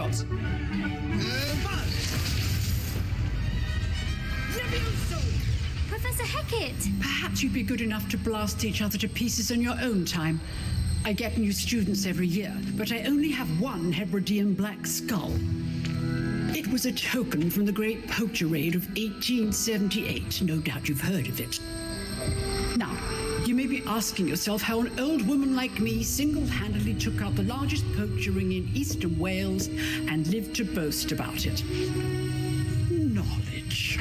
shot. Professor Hecat! Perhaps you'd be good enough to blast each other to pieces in your own time. I get new students every year, but I only have one Hebridean black skull. It was a token from the Great Poacher Raid of 1878. No doubt you've heard of it. Now, you may be asking yourself how an old woman like me single-handedly took out the largest poacher ring in eastern Wales and lived to boast about it. Knowledge.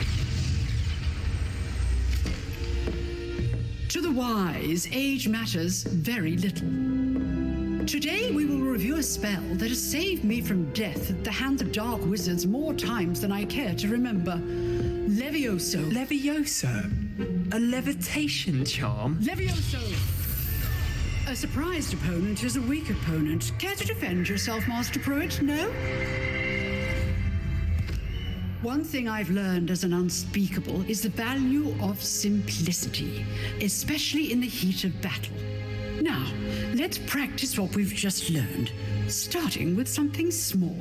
To the wise, age matters very little. Today we will review a spell that has saved me from death at the hands of dark wizards more times than I care to remember. Levioso. Levioso? A levitation charm? Levioso! A surprised opponent is a weak opponent. Care to defend yourself, Master Pruitt? No? One thing I've learned as an unspeakable is the value of simplicity, especially in the heat of battle. Now, let's practice what we've just learned, starting with something small.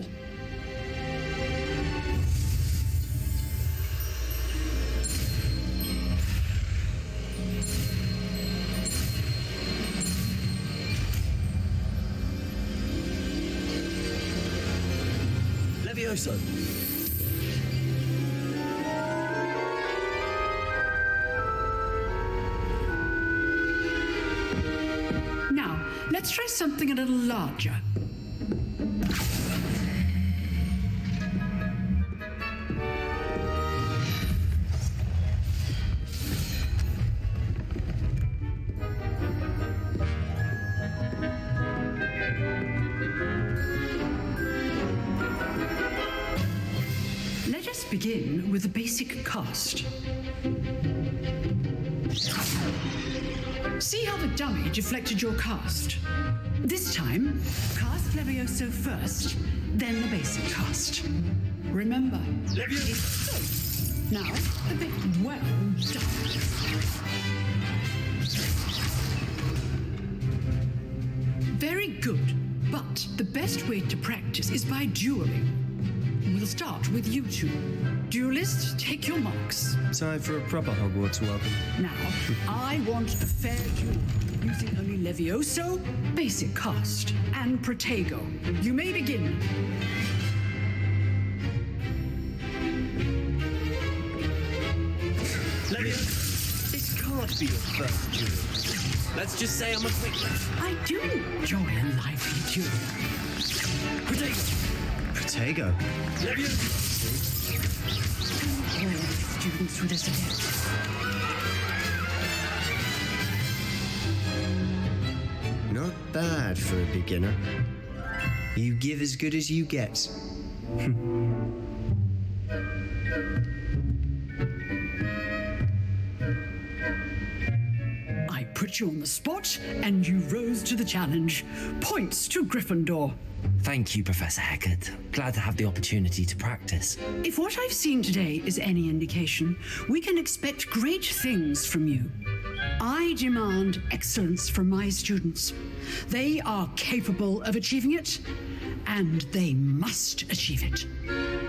Levioso. Let's try something a little larger. Let us begin with the basic cast. See how the dummy deflected your cast? This time, cast Levioso first, then the basic cast. Remember, it's safe. Now, a bit well done. Very good, but the best way to practice is by dueling. We'll start with you two. Duelists, take your marks. Time for a proper Hogwarts welcome. Now, I want a fair duel, using only Levioso, basic cast, and Protego. You may begin. Levioso, this can't be your first duel. Let's just say I'm a quick one. I do enjoy a lively duel. Protego. Protego? Levioso. Students with us again. Not bad for a beginner. You give as good as you get. I put you on the spot, and you rose to the challenge. Points to Gryffindor. Thank you, Professor Hecat. Glad to have the opportunity to practice. If what I've seen today is any indication, we can expect great things from you. I demand excellence from my students. They are capable of achieving it, and they must achieve it.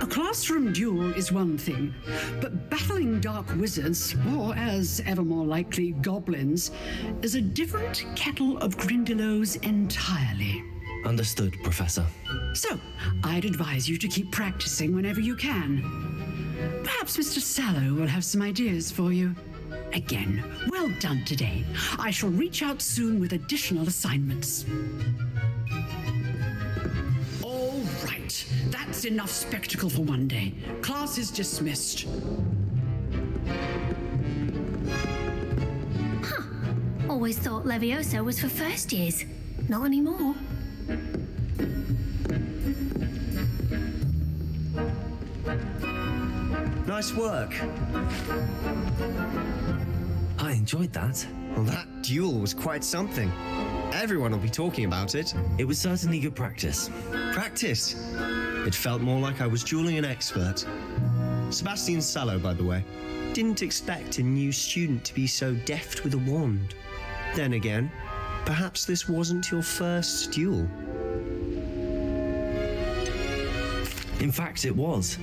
A classroom duel is one thing, but battling dark wizards, or as ever more likely, goblins, is a different kettle of Grindylows entirely. Understood, Professor. So, I'd advise you to keep practicing whenever you can. Perhaps Mr. Sallow will have some ideas for you. Again, well done today. I shall reach out soon with additional assignments. All right, that's enough spectacle for one day. Class is dismissed. Always thought Levioso was for first years. Not anymore. Nice work. I enjoyed that. Well, that duel was quite something. Everyone will be talking about it. It was certainly good practice. Practice. It felt more like I was dueling an expert. Sebastian Sallow, by the way. Didn't expect a new student to be so deft with a wand. Then again, perhaps this wasn't your first duel. In fact, it was.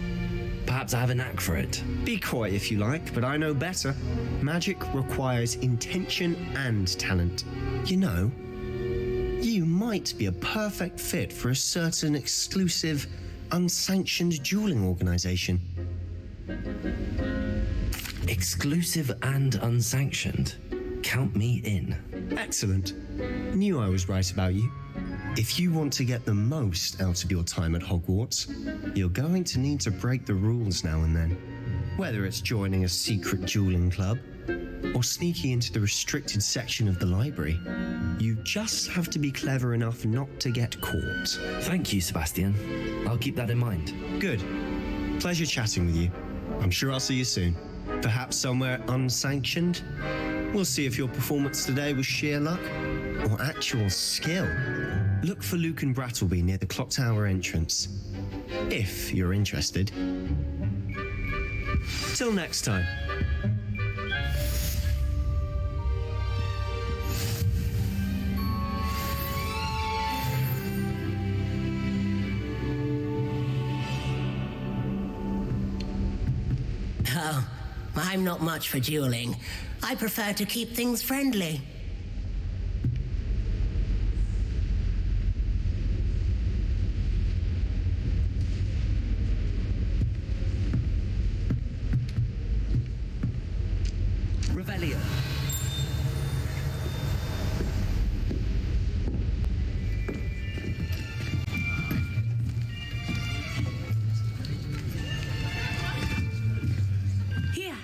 Perhaps I have a knack for it. Be quiet if you like, but I know better. Magic requires intention and talent. You know, you might be a perfect fit for a certain exclusive, unsanctioned dueling organization. Exclusive and unsanctioned. Count me in. Excellent. Knew I was right about you. If you want to get the most out of your time at Hogwarts, you're going to need to break the rules now and then. Whether it's joining a secret dueling club or sneaking into the restricted section of the library, you just have to be clever enough not to get caught. Thank you, Sebastian. I'll keep that in mind. Good. Pleasure chatting with you. I'm sure I'll see you soon. Perhaps somewhere unsanctioned? We'll see if your performance today was sheer luck or actual skill. Look for Luke and Brattleby near the clock tower entrance, if you're interested. Till next time. Oh, I'm not much for dueling. I prefer to keep things friendly. Revelio. Here.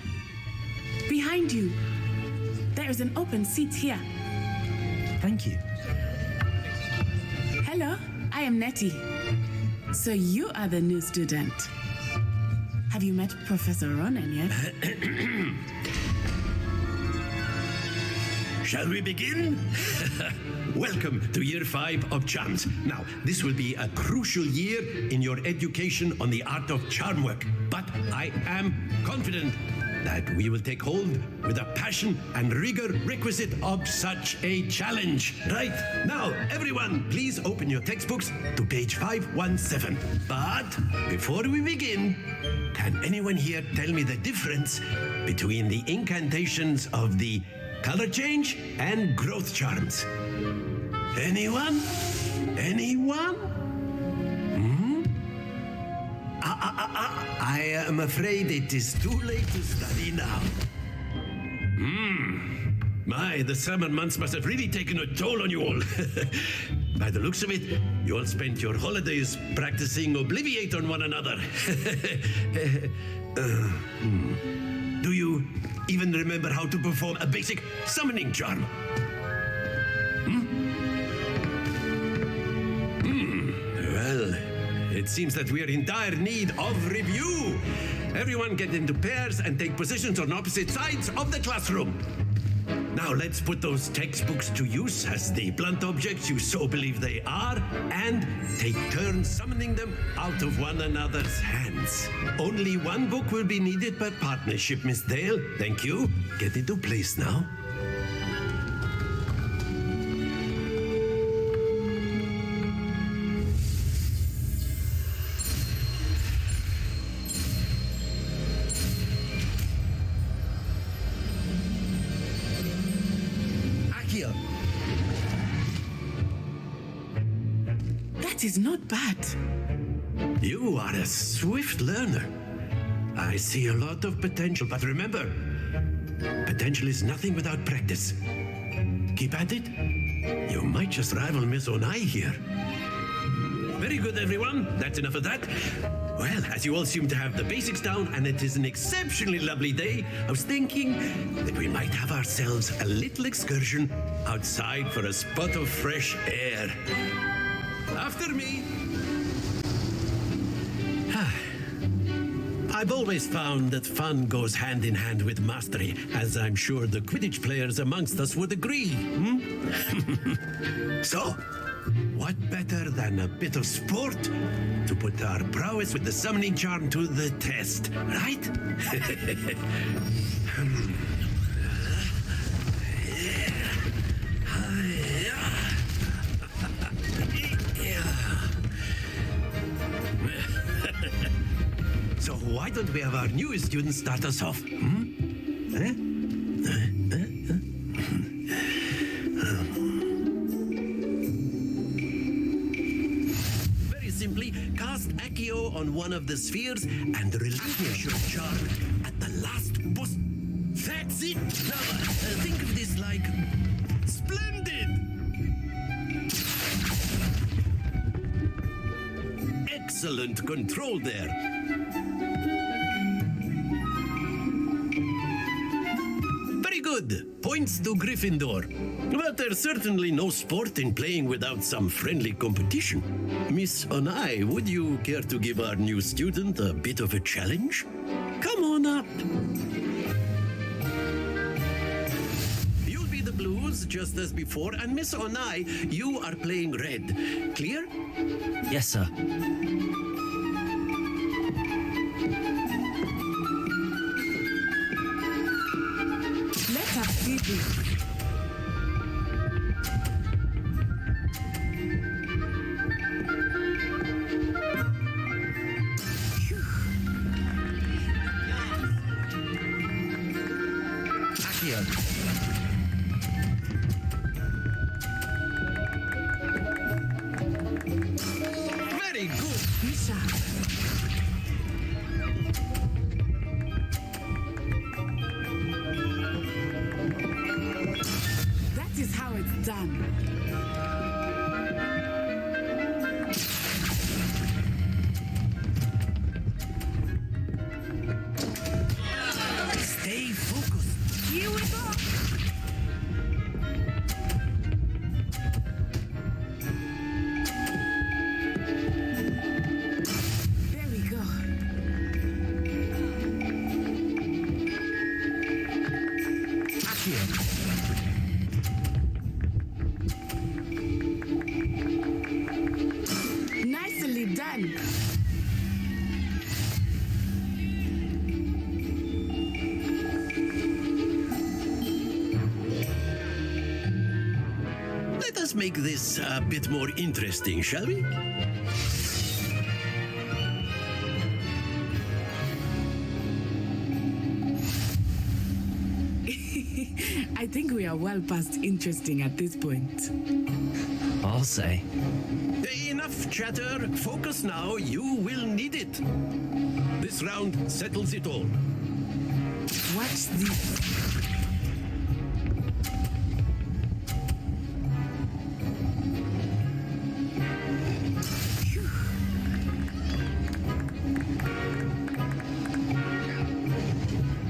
Behind you. There is an open seat here. Thank you. Hello, I am Nettie. So you are the new student. Have you met Professor Ronan yet? Shall we begin? Welcome to Year 5 of Charms. Now, this will be a crucial year in your education on the art of charm work. But I am confident that we will take hold with the passion and rigor requisite of such a challenge. Right? Now, everyone, please open your textbooks to page 517. But before we begin, can anyone here tell me the difference between the incantations of the color change and growth charms? Anyone? Anyone? I am afraid it is too late to study now. My, the summer months must have really taken a toll on you all. By the looks of it, you all spent your holidays practicing Obliviate on one another. Do you even remember how to perform a basic summoning charm? Well, it seems that we are in dire need of review. Everyone get into pairs and take positions on opposite sides of the classroom. Now let's put those textbooks to use as the blunt objects you so believe they are, and take turns summoning them out of one another's hands. Only one book will be needed per partnership, Miss Dale. Thank you. Get into place now. That is not bad. You are a swift learner. I see a lot of potential, but remember, potential is nothing without practice. Keep at it. You might just rival Miss Onai here. Very good, everyone. That's enough of that. Well, as you all seem to have the basics down, and it is an exceptionally lovely day, I was thinking that we might have ourselves a little excursion outside for a spot of fresh air. After me. I've always found that fun goes hand in hand with mastery, as I'm sure the Quidditch players amongst us would agree. So, what better than a bit of sport to put our prowess with the summoning charm to the test, right? we have our newest student start us off? Very simply, cast Accio on one of the spheres and relinquish your charm at the last boost. That's it! Now, think of this like... Splendid! Excellent control there. Very good. Points to Gryffindor. But there's certainly no sport in playing without some friendly competition. Miss Onai, would you care to give our new student a bit of a challenge? Come on up. You'll be the blues just as before, and Miss Onai, you are playing red. Clear? Yes, sir. Let us see this. Accio. Very good. Bishop. That is how it's done. Stay focused. Here we go. There we go. Accio. Nicely done. Let us make this a bit more interesting, shall we? I think we are well past interesting at this point. I'll say. Enough chatter. Focus now. You will need it. This round settles it all. Watch this.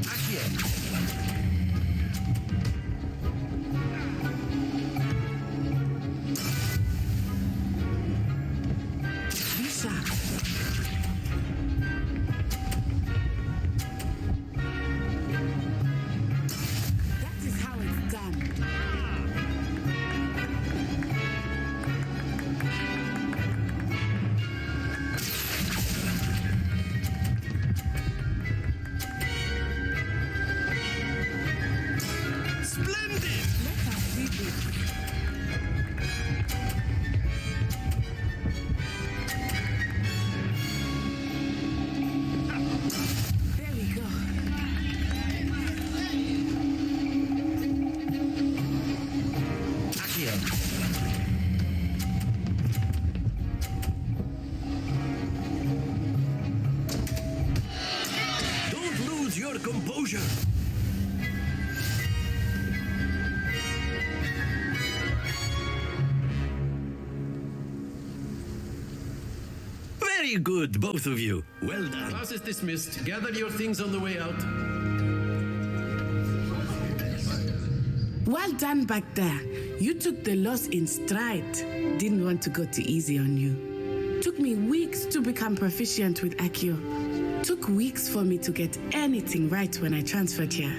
Accio. Bishop. That is how it's done. Splendid! Let us see this. There we go. Accio. Don't lose your composure. Very good, both of you. Well done. Class is dismissed. Gather your things on the way out. Well done back there. You took the loss in stride. Didn't want to go too easy on you. Took me weeks to become proficient with Accio. Took weeks for me to get anything right when I transferred here.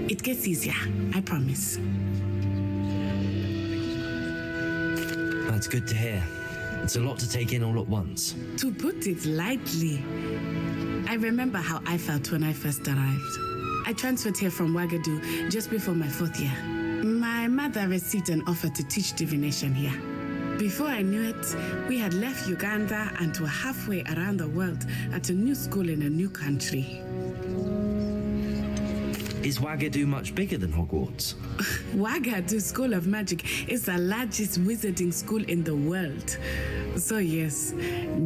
It gets easier, I promise. That's good to hear. It's a lot to take in all at once. To put it lightly, I remember how I felt when I first arrived. I transferred here from Wagadu just before my 4th year. My mother received an offer to teach divination here, Before I knew it, we had left Uganda and were halfway around the world at a new school in a new country. Is Wagadu much bigger than Hogwarts? Wagadu School of Magic is the largest wizarding school in the world. So yes,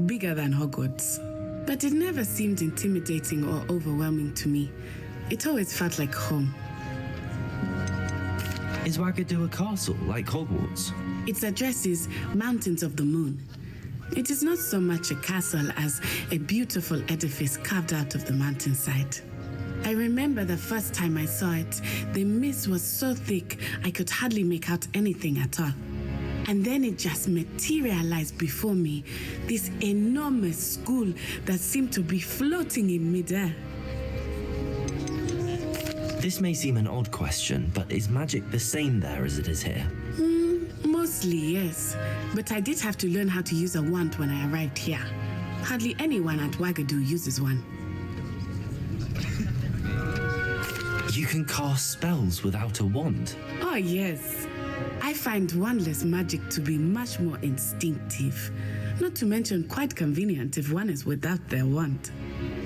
bigger than Hogwarts. But it never seemed intimidating or overwhelming to me. It always felt like home. Is Wagadu a castle like Hogwarts? Its address is Mountains of the Moon. It is not so much a castle as a beautiful edifice carved out of the mountainside. I remember the first time I saw it, the mist was so thick I could hardly make out anything at all. And then it just materialized before me, this enormous school that seemed to be floating in midair. This may seem an odd question, but is magic the same there as it is here? Mostly, yes. But I did have to learn how to use a wand when I arrived here. Hardly anyone at Wagadu uses one. You can cast spells without a wand. Oh, yes. I find wandless magic to be much more instinctive. Not to mention quite convenient if one is without their wand.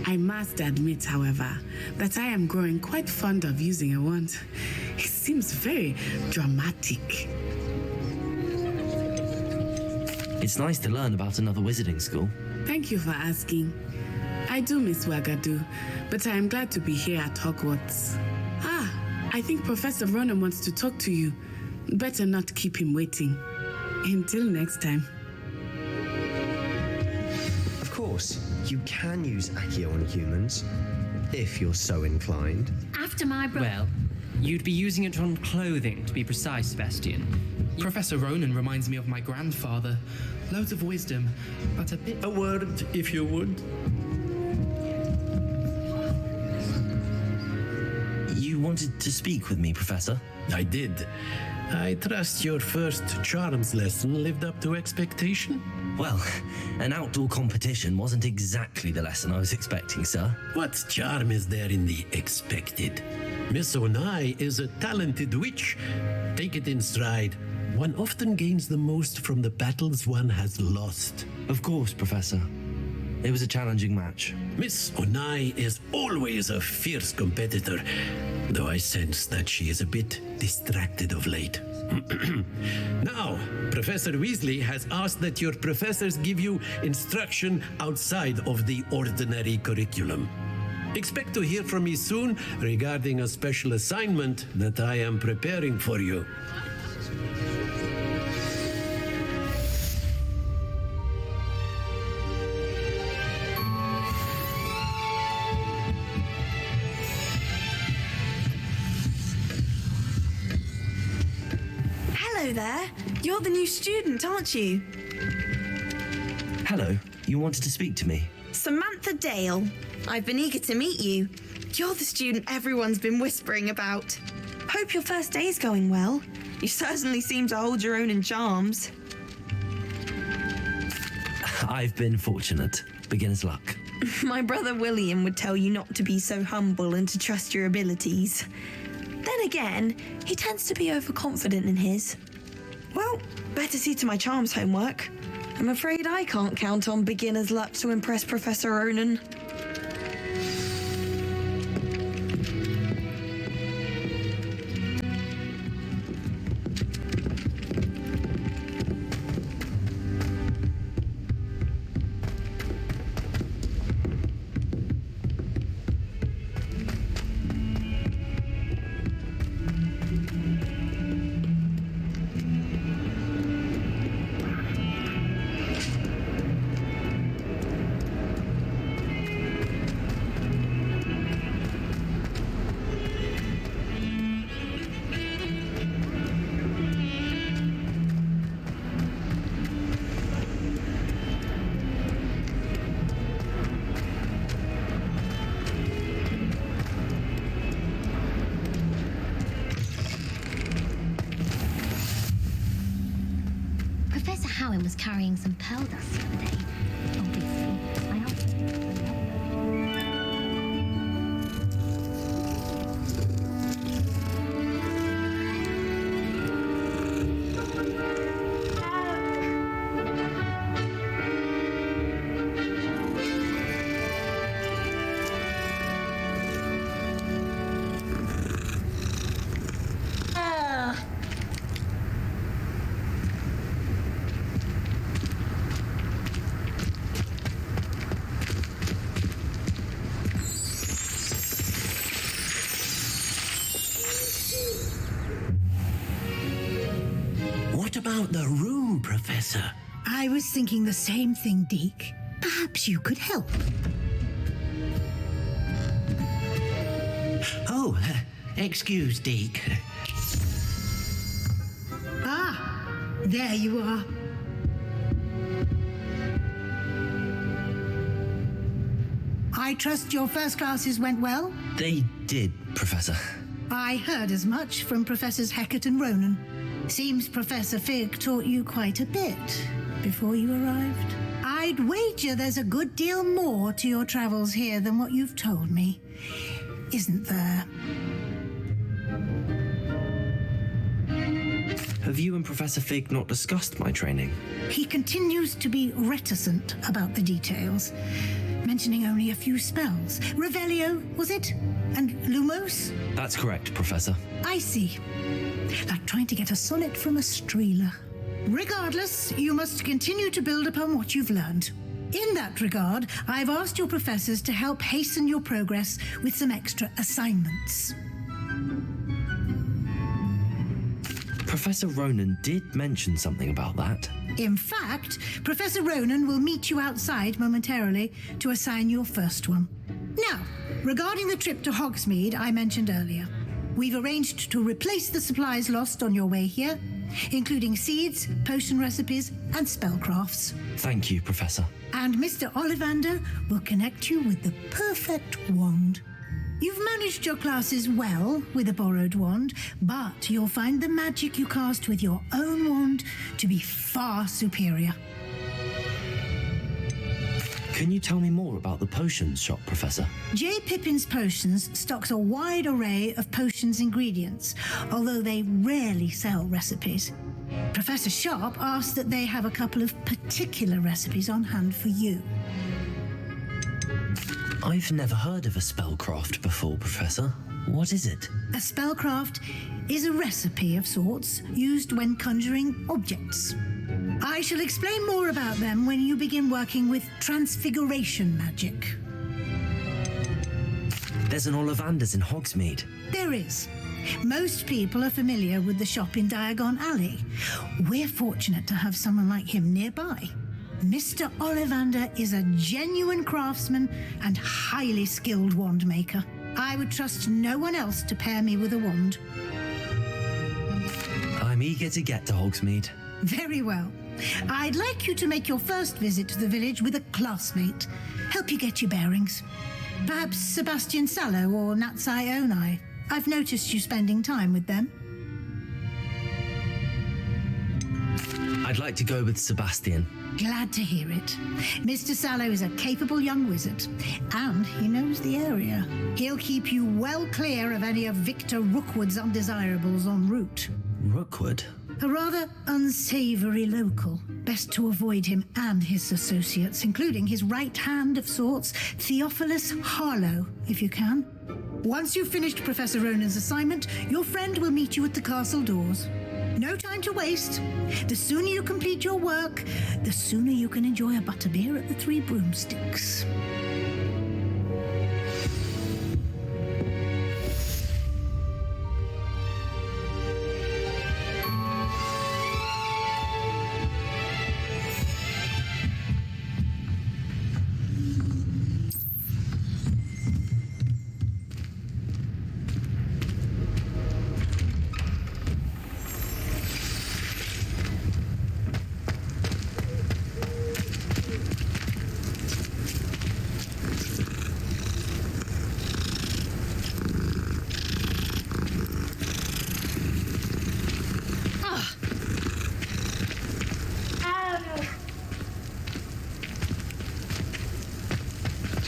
I must admit, however, that I am growing quite fond of using a wand. It seems very dramatic. It's nice to learn about another wizarding school. Thank you for asking. I do miss Wagadu, but I am glad to be here at Hogwarts. I think Professor Ronan wants to talk to you. Better not keep him waiting. Until next time. Of course, you can use Accio on humans, if you're so inclined. After my Well, you'd be using it on clothing, to be precise, Sebastian. Professor Ronan reminds me of my grandfather. Loads of wisdom, but a bit... A word, if you would. You wanted to speak with me, Professor? I did. I trust your first charms lesson lived up to expectation? Well, an outdoor competition wasn't exactly the lesson I was expecting, sir. What charm is there in the expected? Miss Onai is a talented witch. Take it in stride. One often gains the most from the battles one has lost. Of course, Professor. It was a challenging match. Miss Onai is always a fierce competitor, though I sense that she is a bit distracted of late. Now, Professor Weasley has asked that your professors give you instruction outside of the ordinary curriculum. Expect to hear from me soon regarding a special assignment that I am preparing for you. Hello there. You're the new student, aren't you? Hello, you wanted to speak to me? Samantha Dale. I've been eager to meet you. You're the student everyone's been whispering about. Hope your first day's going well. You certainly seem to hold your own in charms. I've been fortunate. Beginner's luck. My brother William would tell you not to be so humble and to trust your abilities. Then again, he tends to be overconfident in his. Well, better see to my charms homework. I'm afraid I can't count on beginner's luck to impress Professor Ronan. Professor Howin was carrying some pearl dust the other day. Obviously, I asked What about the room, Professor? I was thinking the same thing, Deke. Perhaps you could help. Oh, excuse, Deke. Ah, there you are. I trust your first classes went well? They did, Professor. I heard as much from Professors Hecat and Ronan. Seems Professor Fig taught you quite a bit before you arrived. I'd wager there's a good deal more to your travels here than what you've told me, isn't there? Have you and Professor Fig not discussed my training? He continues to be reticent about the details, mentioning only a few spells. Revelio, was it? And Lumos? That's correct, Professor. I see. Like trying to get a sonnet from a streeler. Regardless, you must continue to build upon what you've learned. In that regard, I've asked your professors to help hasten your progress with some extra assignments. Professor Ronan did mention something about that. In fact, Professor Ronan will meet you outside momentarily to assign your first one. Now, regarding the trip to Hogsmeade I mentioned earlier, we've arranged to replace the supplies lost on your way here, including seeds, potion recipes, and spellcrafts. Thank you, Professor. And Mr. Ollivander will connect you with the perfect wand. You've managed your classes well with a borrowed wand, but you'll find the magic you cast with your own wand to be far superior. Can you tell me more about the potions shop, Professor? J. Pippin's Potions stocks a wide array of potions ingredients, although they rarely sell recipes. Professor Sharp asked that they have a couple of particular recipes on hand for you. I've never heard of a spellcraft before, Professor. What is it? A spellcraft is a recipe of sorts used when conjuring objects. I shall explain more about them when you begin working with transfiguration magic. There's an Ollivander's in Hogsmeade. There is. Most people are familiar with the shop in Diagon Alley. We're fortunate to have someone like him nearby. Mr. Ollivander is a genuine craftsman and highly skilled wand maker. I would trust no one else to pair me with a wand. I'm eager to get to Hogsmeade. Very well. I'd like you to make your first visit to the village with a classmate. Help you get your bearings. Perhaps Sebastian Sallow or Natsai Onai. I've noticed you spending time with them. I'd like to go with Sebastian. Glad to hear it. Mr. Sallow is a capable young wizard, and he knows the area. He'll keep you well clear of any of Victor Rookwood's undesirables en route. Rookwood? A rather unsavory local. Best to avoid him and his associates, including his right hand of sorts, Theophilus Harlow, if you can. Once you've finished Professor Ronan's assignment, your friend will meet you at the castle doors. No time to waste. The sooner you complete your work, the sooner you can enjoy a butterbeer at the Three Broomsticks.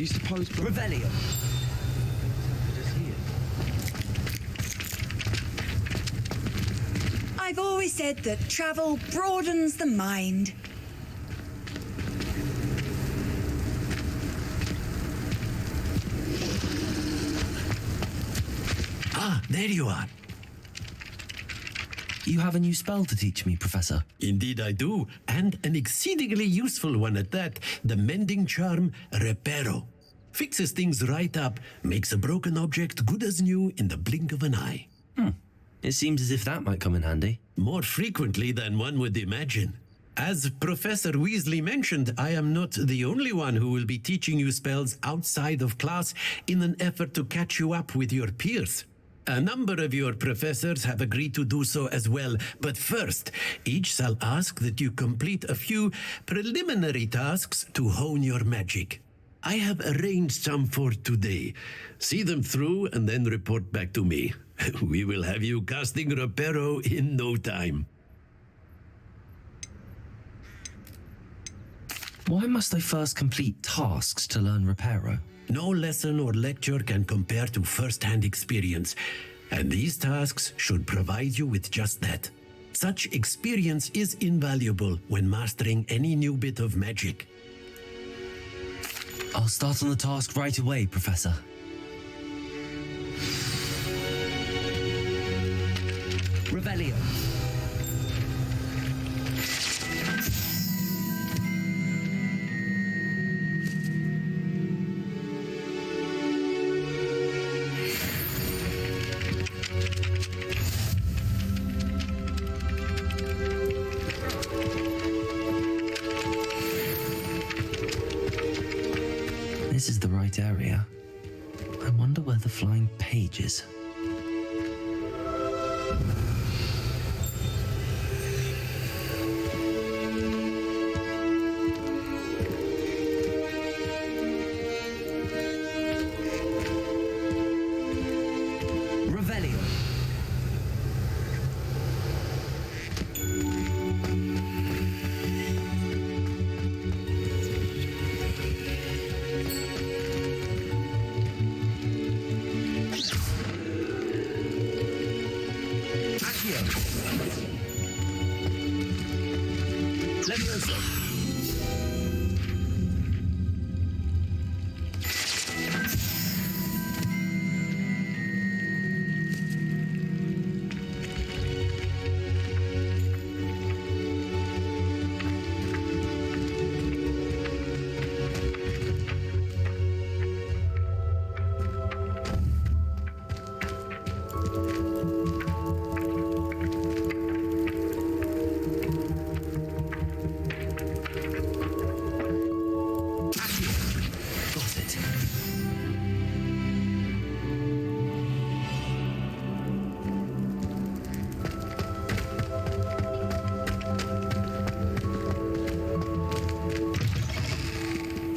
Do you suppose... Revelio. I've always said that travel broadens the mind. Ah, there you are. You have a new spell to teach me, Professor. Indeed I do, and an exceedingly useful one at that. The mending charm, Reparo. Fixes things right up, makes a broken object good as new in the blink of an eye. It seems as if that might come in handy. More frequently than one would imagine. As Professor Weasley mentioned, I am not the only one who will be teaching you spells outside of class in an effort to catch you up with your peers. A number of your professors have agreed to do so as well, but first, each shall ask that you complete a few preliminary tasks to hone your magic. I have arranged some for today. See them through and then report back to me. We will have you casting Reparo in no time. Why must I first complete tasks to learn Reparo? No lesson or lecture can compare to first-hand experience, and these tasks should provide you with just that. Such experience is invaluable when mastering any new bit of magic. I'll start on the task right away, Professor. Revelio. This is the right area. I wonder where the flying page is. Revelio.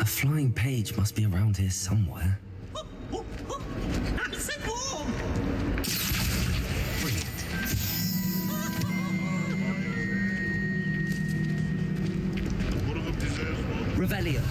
A flying page must be around here somewhere. Revelio.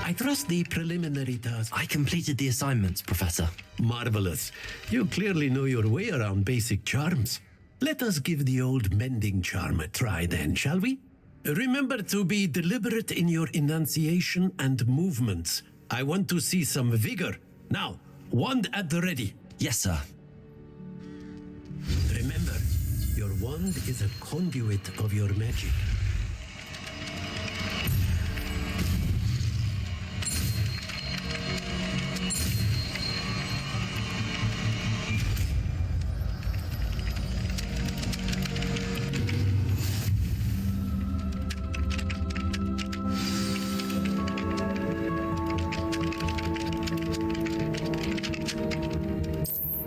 I trust the preliminary task. I completed the assignments, Professor. Marvelous. You clearly know your way around basic charms. Let us give the old mending charm a try then, shall we? Remember to be deliberate in your enunciation and movements. I want to see some vigor. Now, wand at the ready. Yes, sir. Remember, your wand is a conduit of your magic.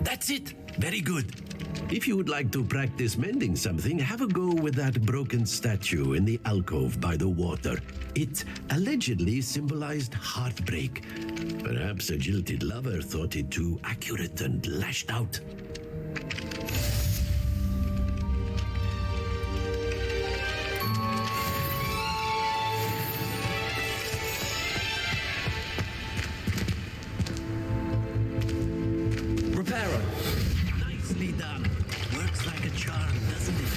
That's it. Very good. If you would like to practice mending something, have a go with that broken statue in the alcove by the water. It allegedly symbolized heartbreak. Perhaps a jilted lover thought it too accurate and lashed out. Nicely done. Works like a charm, doesn't it?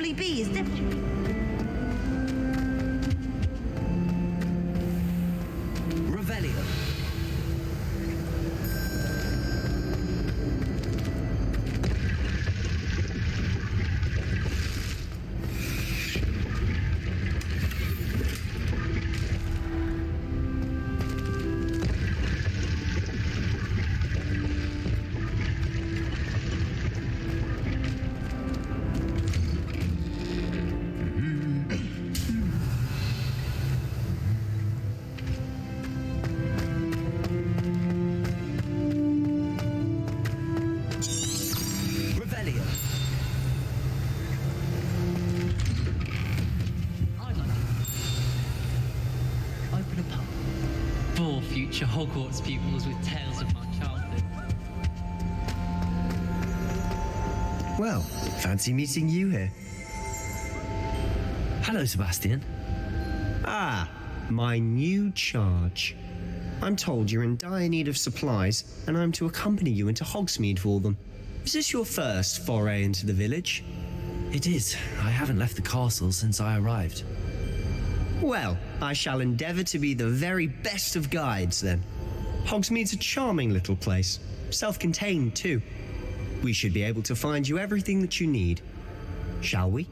possibly be is different. Revelio. Open a pub for future Hogwarts pupils with tales of my childhood. Well, fancy meeting you here. Hello, Sebastian. Ah, my new charge. I'm told you're in dire need of supplies, and I'm to accompany you into Hogsmeade for them. Is this your first foray into the village? It is. I haven't left the castle since I arrived. Well, I shall endeavour to be the very best of guides, then. Hogsmeade's a charming little place, self-contained too. We should be able to find you everything that you need. Shall we?